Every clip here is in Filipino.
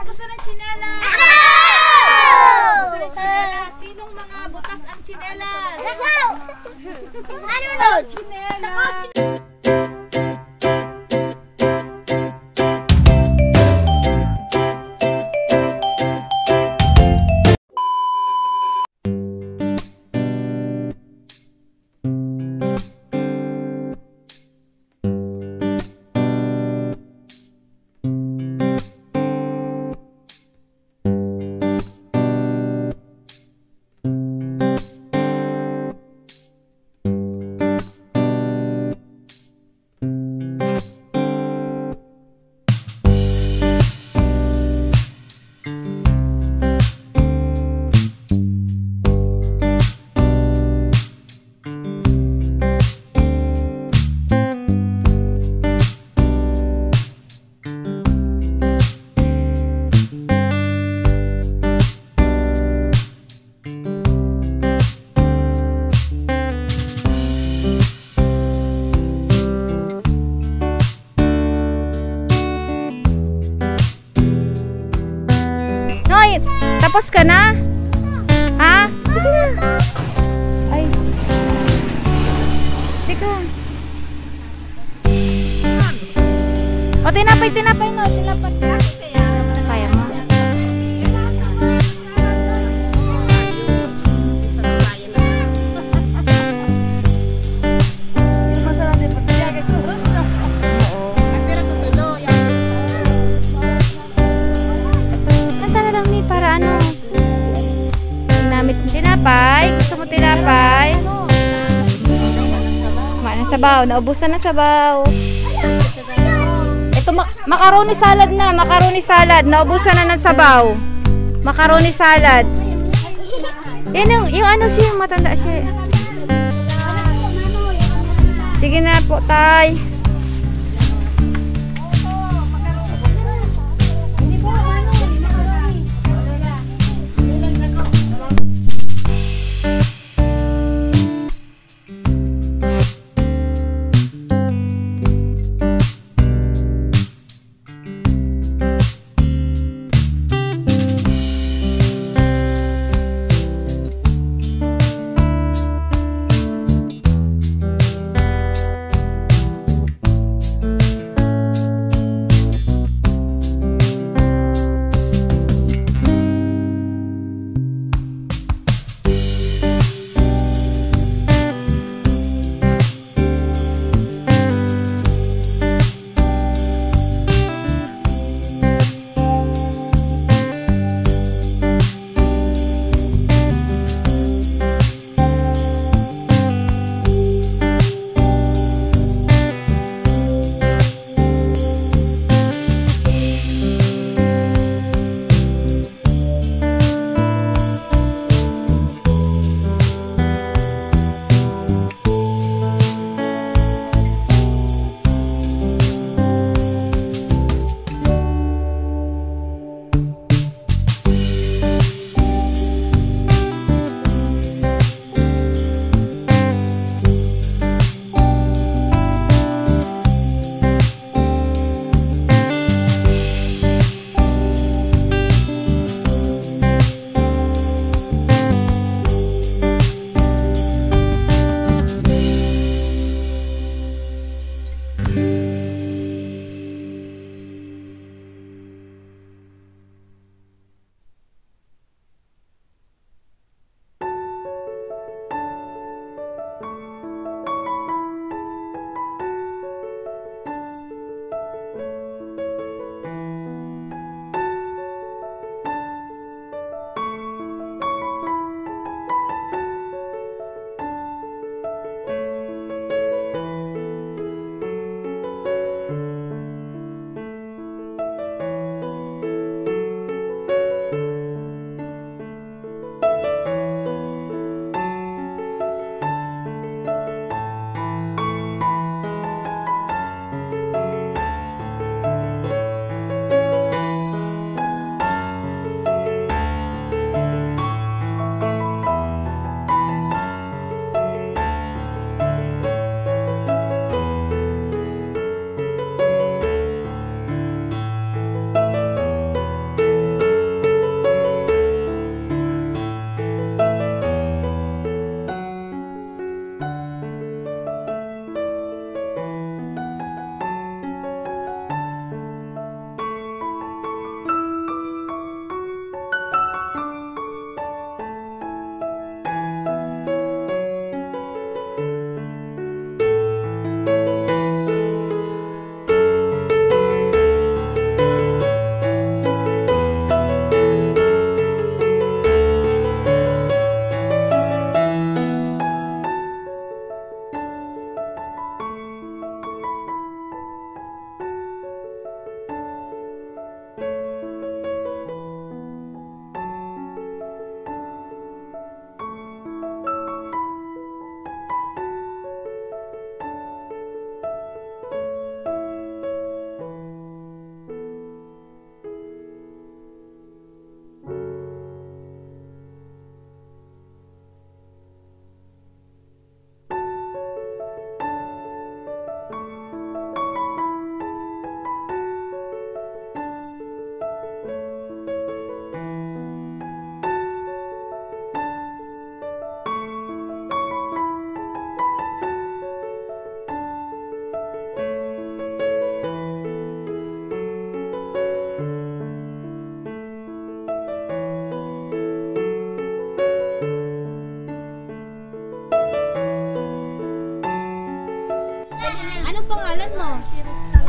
gusto ng tsinelas? Gusto ng tsinelas? Sinong mga butas ang tsinelas? Ano nun? Tsinelas. Noy, tapos ka na? Ha? Sige na. Ay. Sige. O, tinapay, no. Tinapay. Kaya mo. Tinapay? Gusto mo tinapay? Kumain ng sabaw. Naubusan na sabaw. Ito macaroni salad na. Macaroni salad. Naubusan na ng sabaw. Macaroni salad. Yan yung ano siya. Matanda siya. Sige na po, tay.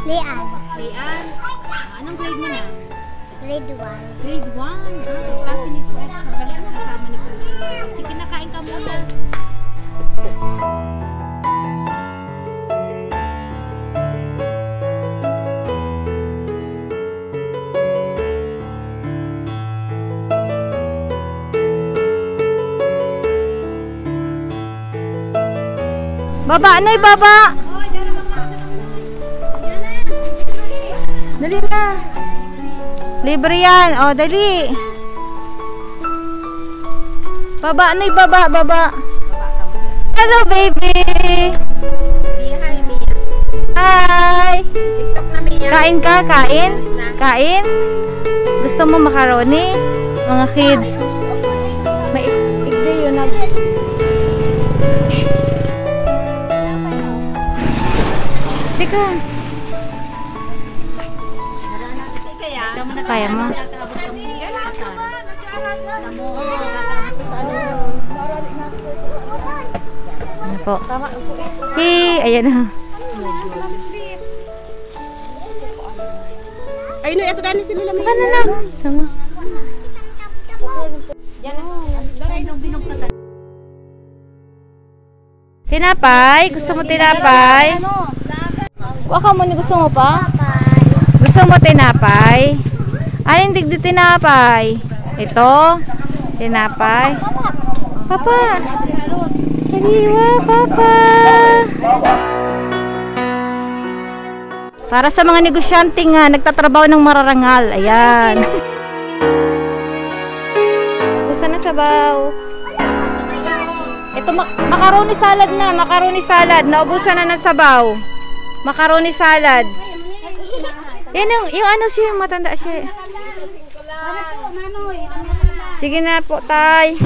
Lian. Lian. Anong grade mo na? Grade 1. Grade 1. Kasi ni Kuya Kabalit kasama ni Kuya. Sige, nakain ka muna. Baba, Noy, baba! Dali na. Libre yan. O, dali. Baba, Noy, baba, baba. Hello, baby. Say hi, Mia. Hi. TikTok na, Mia. Kain ka? Kain? Kain? Gusto mo macaroni? Mga kids. May igday yun. Teka. Kaya mo? Ano po? Hey, ayan na. Ay, no, ito dani si Mila. Ano na? Sama. Tinapay? Gusto mo tinapay? Kuha ka mo, gusto mo pa? Gusto mo tinapay? Alin digdi tinapay? Ito? Tinapay? Papa! Kaliwa, Papa! Para sa mga negosyante nga, nagtatrabaho ng mararangal. Ayan. Gusto na sabaw. Ito, macaroni salad na. Macaroni salad. Naubusan na ng sabaw. Macaroni salad. Yan yung ano siya, yung matanda siya. Sige na po, tay.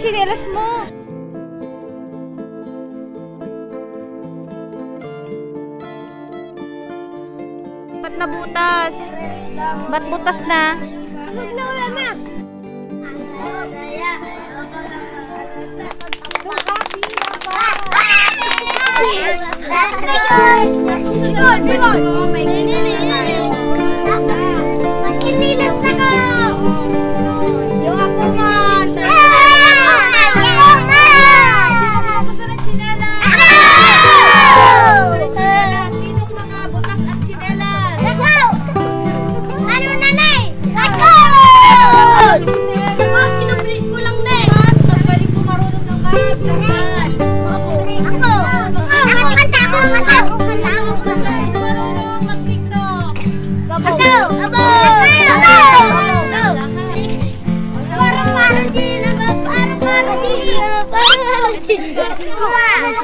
Chinelas mo. Ba't nabutas? Ba't butas na?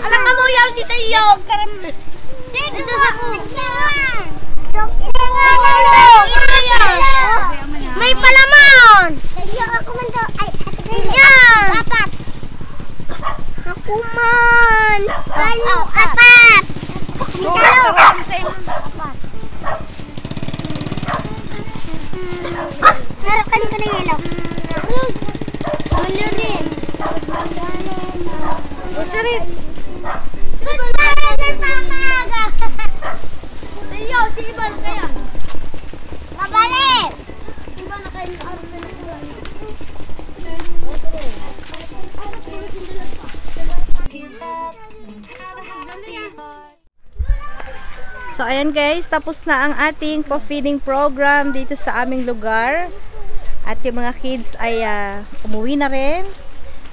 Alam ka mo yaw si Tayo. Dito sa may palaman. Ako man daw. Yan. Apat. Ako man. Ano? Apat. Sarakan ka na yelo. Ano rin? Charis. Tayo, si Iban kaya. Mabalik. Iban na kayo. So, ayan guys, tapos na ang ating pa-feeding program dito sa aming lugar. At yung mga kids ay umuwi na rin.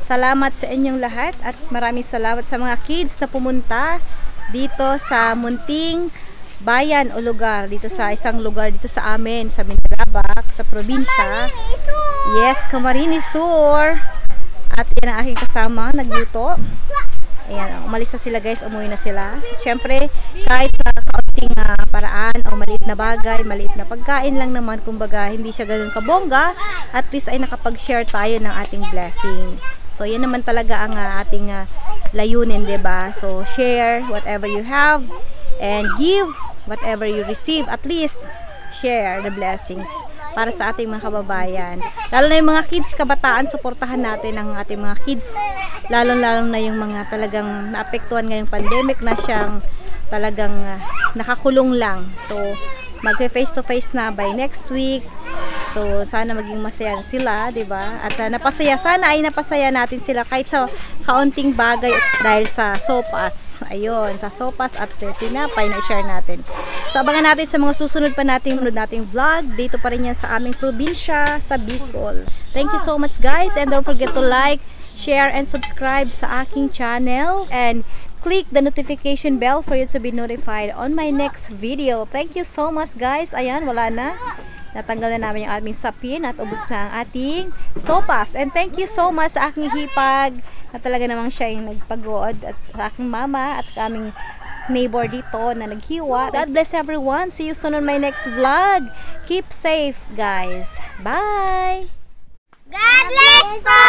Salamat sa inyong lahat at maraming salamat sa mga kids na pumunta dito sa munting bayan o lugar. Dito sa isang lugar dito sa amin, sa Mindanao, sa probinsya. Yes, Camarines Sur. At yan ang aking kasama, nagluto. Ayan, umalis na sila guys, umuwi na sila. Siyempre, kahit sa kaunting paraan o maliit na bagay, maliit na pagkain lang naman, kumbaga, hindi siya ganun kabongga, at least ay nakapag-share tayo ng ating blessing. So, yan naman talaga ang ating layunin, diba? So, share whatever you have and give whatever you receive. At least, share the blessings para sa ating mga kababayan. Lalo na yung mga kids, kabataan, suportahan natin ang ating mga kids. Lalo-lalo na yung mga talagang naapektuhan ngayong pandemic na siyang talagang nakakulong lang. So, magpe-face to face na by next week. So, sana maging masaya sila, 'di ba? At sana ay napasaya natin sila kahit sa kaunting bagay dahil sa sopas. Ayun, sa sopas at tinapay na i-share natin. So, abangan natin sa mga susunod pa nating vlog. Dito pa rin yan sa aming probinsya, sa Bicol. Thank you so much guys, and don't forget to like, share, and subscribe sa aking channel, and click the notification bell for you to be notified on my next video. Thank you so much guys. Ayan, wala na. Natanggal na namin yung aming sapin at ubos na ang ating sopas. And thank you so much sa aking hipag na talaga namang siya yung nagpagod, at sa aking mama at aming neighbor dito na naghiwa. God bless everyone. See you soon on my next vlog. Keep safe guys. Bye! God bless po!